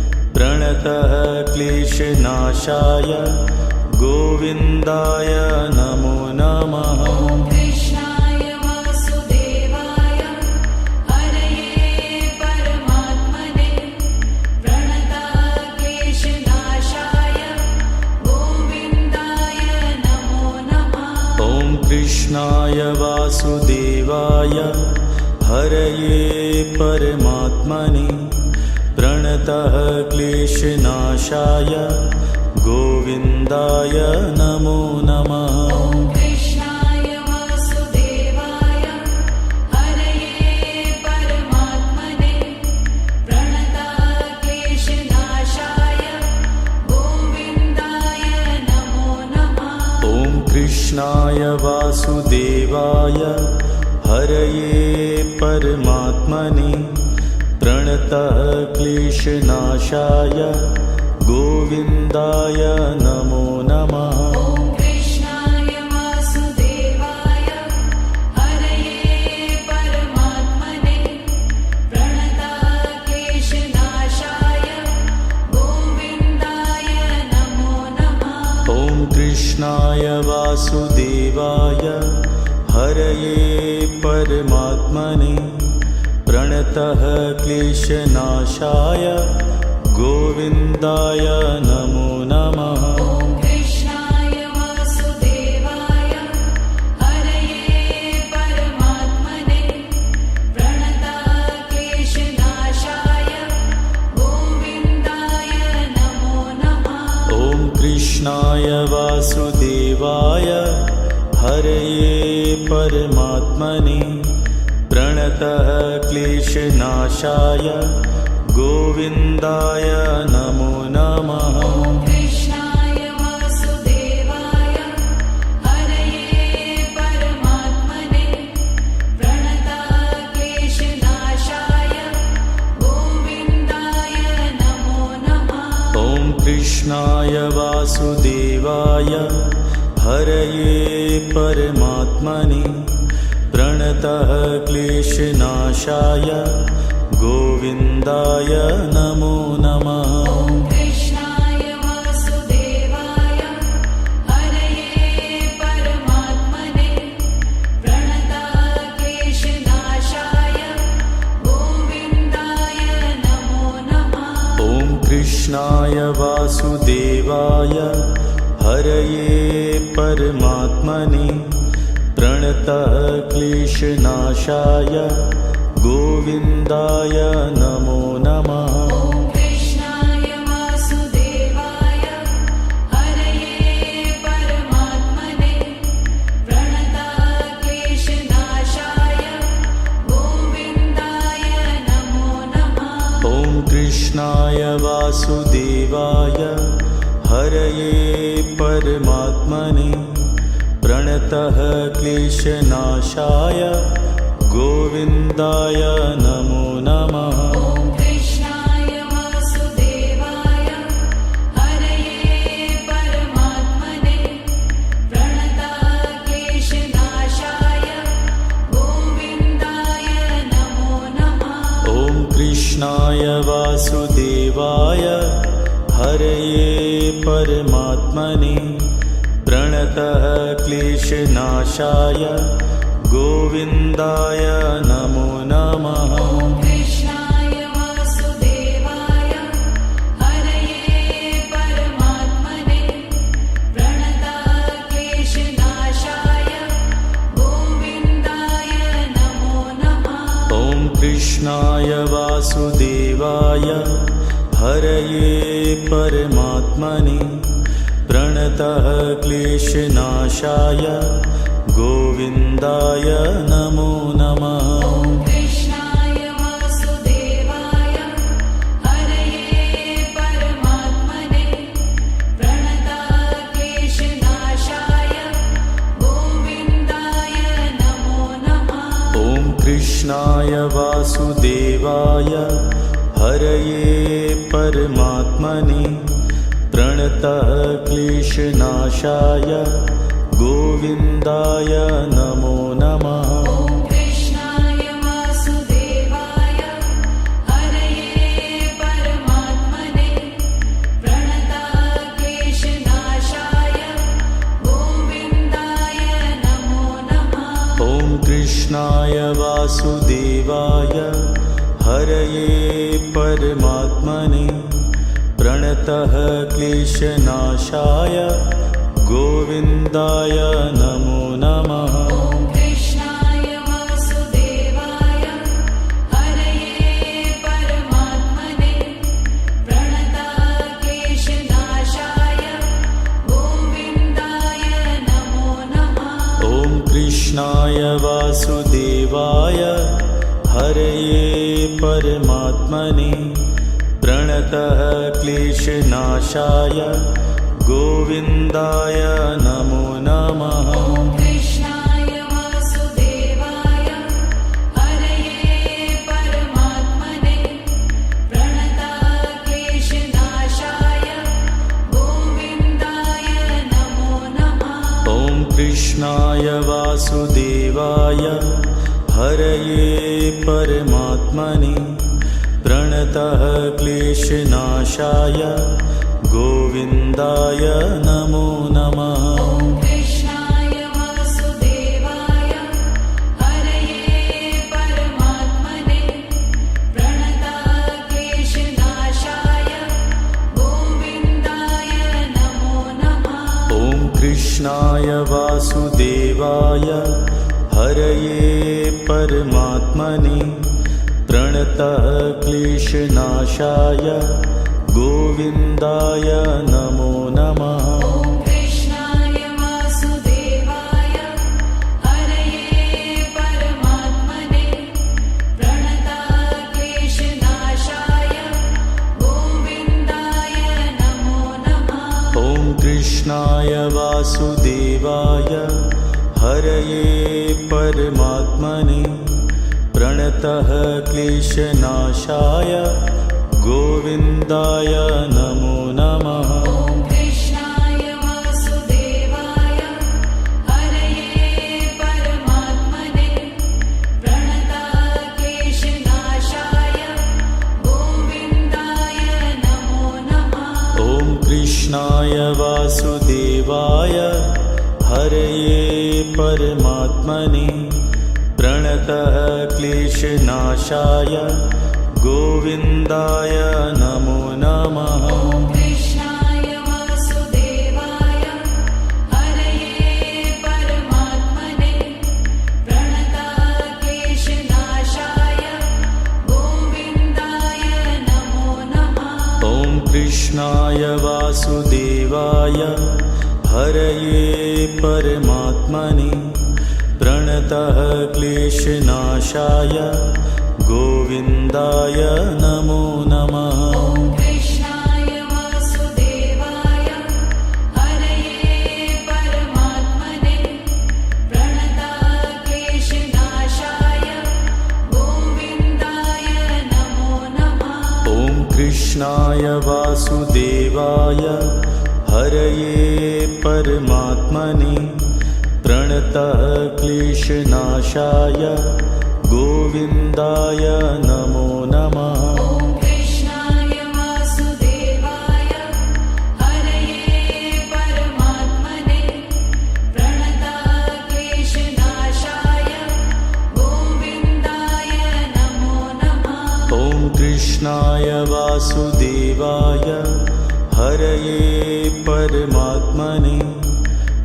प्रणतः क्लेशनाशाय गोविन्दाय नमो नमः। ॐ कृष्णाय वासुदेवाय हरये परमात्मने प्रणतक्लेशनाशाय गोविन्दाय नमो नमः। ॐ कृष्णाय वासुदेवाय हरये परमात्मने प्रणतः क्लेशनाशाय गोविन्दाय नमो नमः। ॐ कृष्णाय वासुदेवाय हरये परमात्मने प्रणतक्लेशनाशाय गोविन्दाय नमो नमः। ॐ कृष्णाय वासुदेवाय हरये परमात्मने प्रणतः क्लेशनाशाय गोविन्दाय नमो नमः। ॐ कृष्णाय वासुदेवाय हरये परमात्मने प्रणतक्लेशनाशाय गोविन्दाय नमो नमः। ॐ कृष्णाय वासुदेवाय हरये परमात्मने प्रणतः क्लेशनाशाय गोविन्दाय नमो नमः। ॐ कृष्णाय वासुदेवाय हरये परमात्मने प्रणतक्लेशनाशाय गोविन्दाय नमो नमः। ॐ कृष्णाय वासुदेवाय हरये परमात्मने प्रणतः क्लेशनाशाय गोविन्दाय नमो नमः। ॐ कृष्णाय वासुदेवाय हरये परमात्मने प्रणतक्लेशनाशाय गोविन्दाय नमो नमः। ॐ कृष्णाय वासुदेवाय हरये परमात्मने प्रणतः क्लेशनाशाय गोविन्दाय नमो नमः। ॐ कृष्णाय वासुदेवाय हरये परमात्मने प्रणतक्लेशनाशाय गोविन्दाय नमो नमः। ॐ कृष्णाय वासुदेवाय हरये परमात्मने प्रणतः क्लेशनाशाय गोविन्दाय नमो नमः। ॐ कृष्णाय वासुदेवाय हरये परमात्मने प्रणतक्लेशनाशाय गोविन्दाय नमो नमः। ॐ कृष्णाय वासुदेवाय हरये परमात्मने प्रणतः क्लेशनाशाय गोविन्दाय नमो नमः। ॐ कृष्णाय वासुदेवाय हरये परमात्मने प्रणतक्लेशनाशाय वासुदेवाय हरये परमात्मने प्रणतः क्लेशनाशाय गोविन्दाय नमो नमः। ॐ कृष्णाय वासुदेवाय हरये परमात्मने प्रणतः क्लेशनाशाय गोविन्दाय नमो नमः। ॐ कृष्णाय वासुदेवाय हरये परमात्मने प्रणतः क्लेशनाशाय गोविन्दाय नमो नमः। ॐ कृष्णाय वासुदेवाय हरये परमात्मने प्रणतः क्लेशनाशाय गोविन्दाय नमो नमः। ॐ कृष्णाय वासुदेवाय हरये परमात्मने प्रणतः क्लेशनाशाय गोविन्दाय नमो नमः। ॐ कृष्णाय वासुदेवाय हरये परमात्मने प्रणतः क्लेशनाशाय गोविन्दाय नमो नमः। ॐ कृष्णाय वासुदेवाय हरये परमात्मने प्रणतः क्लेशनाशाय गोविन्दाय नमो नमः। ॐ कृष्णाय वासुदेवाय हरये परमात्मने प्रणतः क्लेशनाशाय गोविन्दाय नमो नमः। ॐ कृष्णाय वासुदेवाय हरये परमात्मने प्रणतः क्लेशनाशाय गोविन्दाय नमो नमः। ॐ कृष्णाय वासुदेवाय हरये परमात्मने प्रणतः क्लेशनाशाय गोविन्दाय नमो नमः। ॐ कृष्णाय वासुदेवाय हरये परमात्मने प्रणतः क्लेशनाशाय गोविन्दाय नमो नमः। ॐ कृष्णाय वासुदेवाय हरये परमात्मने प्रणतः क्लेशनाशाय गोविन्दाय नमो नमः। ॐ कृष्णाय वासुदेवाय हरये परमात्मने प्रणतः क्लेशनाशाय गोविन्दाय नमो नमः। ॐ कृष्णाय वासुदेवाय हरये परमात्मने प्रणतः क्लेशनाशाय गोविन्दाय नमो नमः। ॐ कृष्णाय वासुदेवाय हरये परमात्मने प्रणतः क्लेशनाशाय गोविन्दाय नमो नमः। ॐ कृष्णाय वासुदेवाय हरये परमात्मने प्रणतः क्लेशनाशाय गोविन्दाय नमो नमः। ॐ कृष्णाय वासुदेवाय हरये परमात्मने प्रणतः क्लेशनाशाय गोविन्दाय नमो नमः। ॐ कृष्णाय वासुदेवाय हरये परमात्मने प्रणतः क्लेशनाशाय गोविन्दाय नमो नमः। ॐ कृष्णाय वासुदेवाय हरये परमात्मने प्रणतः क्लेशनाशाय गोविन्दाय नमो नमः। ॐ कृष्णाय वासुदेवाय हरये परमात्मने प्रणतः क्लेशनाशाय गोविन्दाय नमो नमः। ॐ कृष्णाय वासुदेवाय हरये परमात्मने प्रणतः क्लेशनाशाय गोविन्दाय नमो नमः। ॐ कृष्णाय वासुदेवाय हरये परमात्मने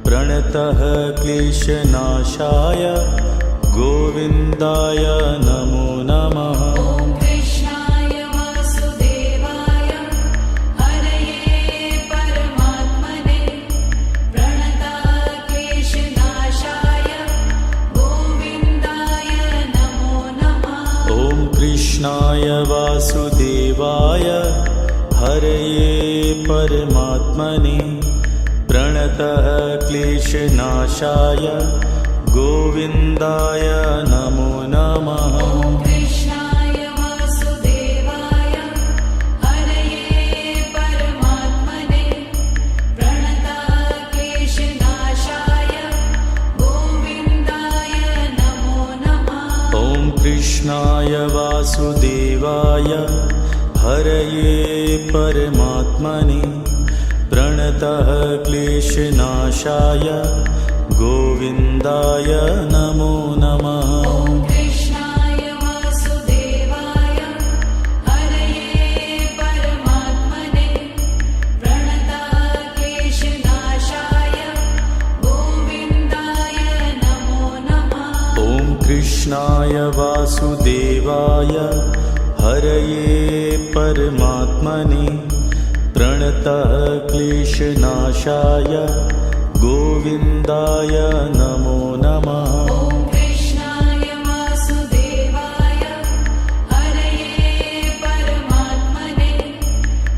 प्रणतः क्लेशनाशाय गोविन्दाय नमो नमः। ॐ कृष्णाय वासुदेवाय हरये परमात्मने प्रणतः क्लेशनाशाय गोविन्दाय नमो नमः। ॐ कृष्णाय वासुदेवाय हरये परमात्मने प्रणतः क्लेशनाशाय गोविन्दाय नमो नमः। ॐ कृष्णाय वासुदेवाय हरये परमात्मने प्रणतः क्लेशनाशाय गोविन्दाय नमो नमः। ॐ कृष्णाय वासुदेवाय हरये परमात्मने प्रणतः क्लेशनाशाय गोविन्दाय नमो नमः। ॐ कृष्णाय वासुदेवाय हरये परमात्मने प्रणतः क्लेशनाशाय गोविन्दाय नमो नमः। ॐ कृष्णाय वासुदेवाय हरये परमात्मने प्रणतः क्लेशनाशाय गोविन्दाय नमो नमः। ॐ कृष्णाय वासुदेवाय हरये परमात्मने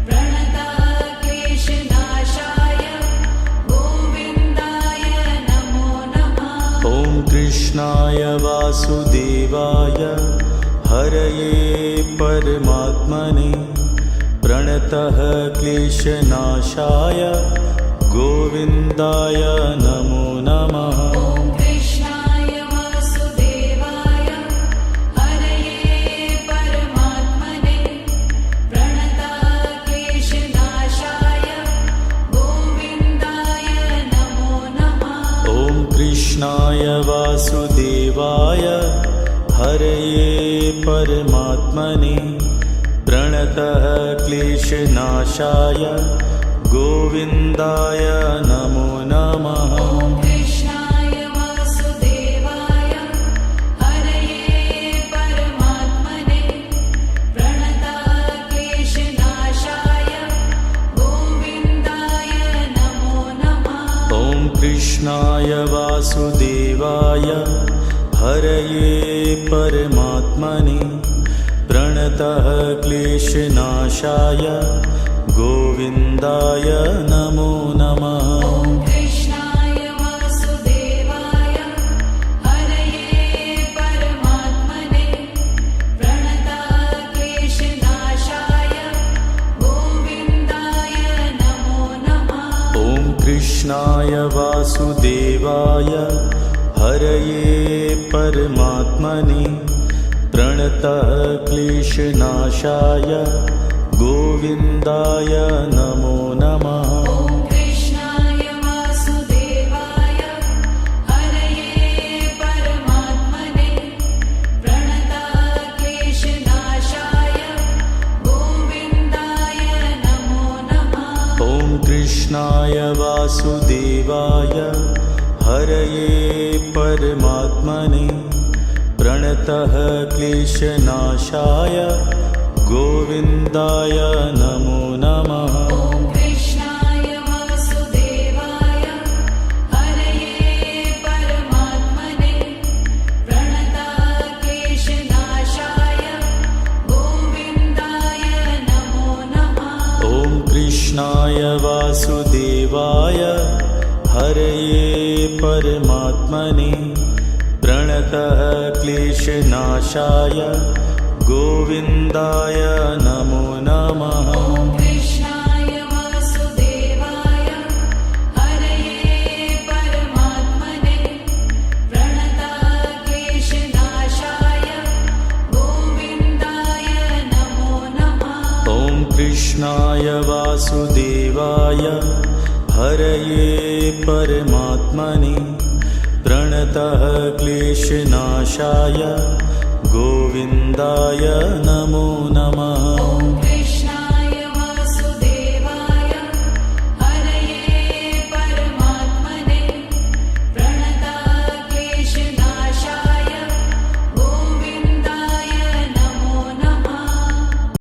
प्रणतः क्लेशनाशाय गोविन्दाय नमो नमः। ॐ कृष्णाय वासुदेवाय हरये परमात्मने प्रणतः क्लेशनाशाय गोविन्दाय नमो नमः। ॐ कृष्णाय वासुदेवाय हरये परमात्मने प्रणतः क्लेशनाशाय गोविन्दाय नमो नमः। ॐ कृष्णाय वासुदेवाय हरये परमात्मने प्रणतः क्लेशनाशाय गोविन्दाय नमो नमः। ॐ कृष्णाय वासुदेवाय हरये परमात्मने प्रणतः क्लेशनाशाय गोविन्दाय नमो नमः। ॐ कृष्णाय वासुदेवाय हरये परमात्मने प्रणतः क्लेशनाशाय गोविन्दाय नमो नमः। ॐ कृष्णाय वासुदेवाय हरये परमात्मने प्रणतः क्लेशनाशाय गोविन्दाय नमो नमः। ॐ कृष्णाय वासुदेवाय हरये परमात्मने प्रणतः क्लेशनाशाय गोविन्दाय नमो नमः। ॐ कृष्णाय वासुदेवाय हरये परमात्मने प्रणतः क्लेशनाशाय गोविन्दाय नमो नमः। ॐ कृष्णाय वासुदेवाय हरये परमात्मने प्रणतः क्लेशनाशाय गोविन्दाय नमो नमः। ॐ कृष्णाय वासुदेवाय हरये परमात्मने प्रणतः क्लेशनाशाय गोविन्दाय नमो नमः। ॐ कृष्णाय वासुदेवाय हरये परमात्मने प्रणतः क्लेशनाशाय गोविन्दाय नमो नमः। ॐ कृष्णाय वासुदेवाय हरये परमात्मने प्रणतः क्लेशनाशाय गोविन्दाय नमो नमः। ॐ कृष्णाय वासुदेवाय हरये परमात्मने प्रणतः क्लेशनाशाय गोविन्दाय नमो नमः। ॐ